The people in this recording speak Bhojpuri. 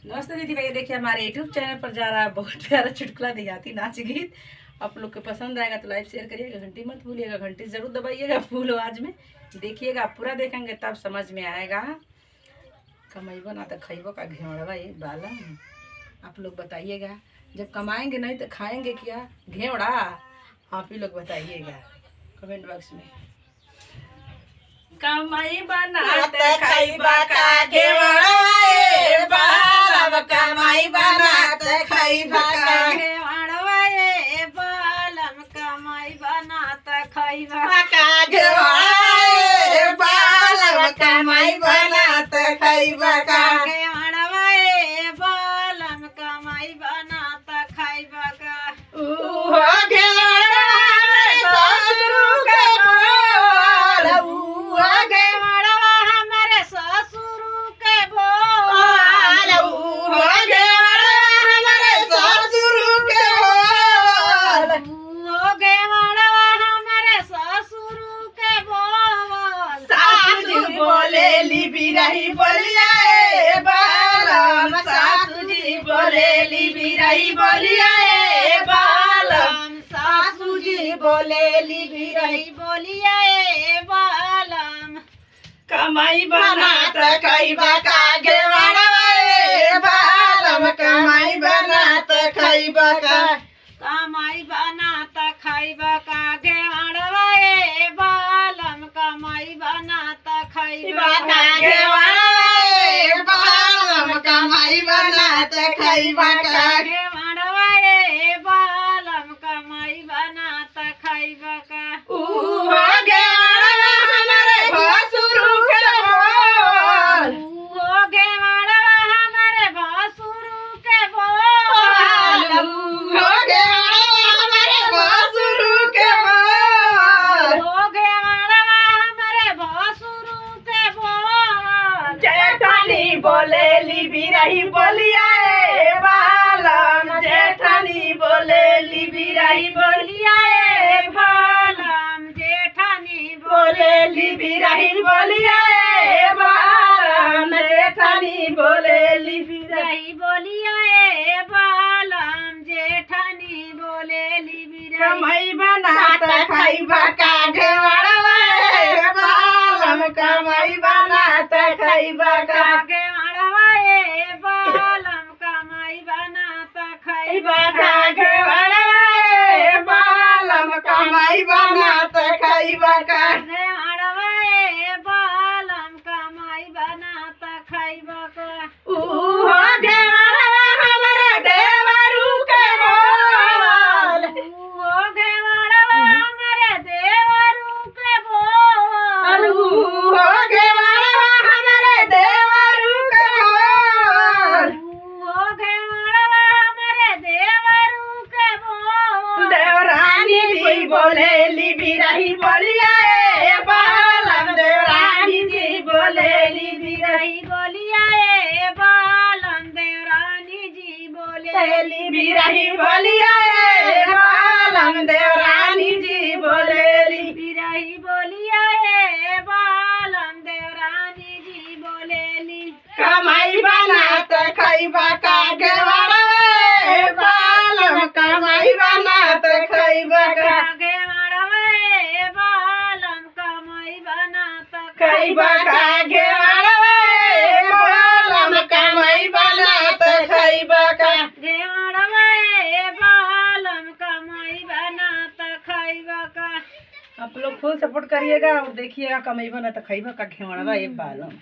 नमस्ते दीदी भैया, देखिए हमारे यूट्यूब चैनल पर जा रहा है बहुत प्यारा चुटकुला देहाती नाच गीत। आप लोग को पसंद आएगा तो लाइक शेयर करिएगा, घंटी मत भूलिएगा, घंटी जरूर दबाइएगा फुल आवाज में। देखिएगा, आप पूरा देखेंगे तब समझ में आएगा। कमाइबो ना तो खइबो का घेवड़वा ये बाला। आप लोग बताइएगा, जब कमाएंगे नहीं तो खाएंगे क्या घेवड़ा? आप ही लोग बताइएगा कमेंट बॉक्स में। कमाई बनाते खइबा का घेवड़ा बाल, कमाई बनाते खइबा का घेवड़वा ये बालम कमाई बनाता खइबा का घेवड़ा बाल, कमाई बनाते खइबा का घेवड़वा ये बालम कमाई बनाता खइबा का उहो घेवड़ा ससुर के बोल, उहो घेवड़वा हमारे ससुर के बोल, उहो घेवड़ा हमारे ससुर के बोल। वो घेवड़वा हमारे ससुर के बोल। सासू जी बोलेली बिरही बोलिया ए बालम, सासू जी बोलेली बिरही बोलिया ए बालम, सासू जी बोलेली बिरही बोलिया ए बालम। कमाई बनात खइबा का घेवड़ा ए बालम, कमाई बनात खइबा का कमाई बनाता खइबा का घेवड़वा ए बालम, कमाई बनाता खइबा का घेवड़ा ए बालम, कमाई बनात खइबा का घेवड़वा ए बालम, कमाई बनाता खइबा का उहो घेवड़ा हमारे भसुर के बोल, वो घेवड़वा हमारे भसुर के बोल। उहो घेवड़ा हमारे भसुर के बोल। वो घेवड़वा हमारे भसुर के बोल। जेठानी बोलेली बिरही बोलिया ए बालम, जेठानी बोलेली बिरही बोलिया ए बालम, जेठानी बोलेली बिरही बोलिया ए बालम, जेठानी बोलेली बिरही बिरही बोलिया ए बालम, जेठानी बोलेली बिरही। कमाई बनात खइबा का घेवड़ा ए बालम, कमाई बनात खइबा का घेवड़वा ए बालम, कमाई बनाता खइबा खइबा का घेवड़ा ए बालम, कमाई बनात खइबा का घेवड़वा ए बालम, कमाई बनाता खइबा का उहो घेवड़ा हमारे देवरू के बोल, वो घेवड़वा हमारे देवरू के बोल। उहो घेवड़ा हमारे देवरू के बोल। वो घेवड़वा हमारे देवरू के बोल। देवरानी जी बोलेली बिरही बोलिया ए बालम, देवरानी जी बोलेली बिरही बिरही बोलिया ए बालम, देवरानी जी बोलेली बिरही बोलिया ए बालम, देवरानी जी बोलेली बिरही बोलिया ए बालम, देवरानी जी बोलेली। कमाई बनात खइबा का घेवड़ा ए बालम, कमाई बनात खइबा का घेवड़वा ए बालम, कमाई बनाता खइबा का घेवड़ा ए बालम, कमाई बनात खइबा का। घेवड़वा ए बालम, कमाई बनाता खइबा का। आप लोग फुल सपोर्ट करिएगा और देखिएगा, कमाई बना तो खइबा का घेवड़ा ए बालम।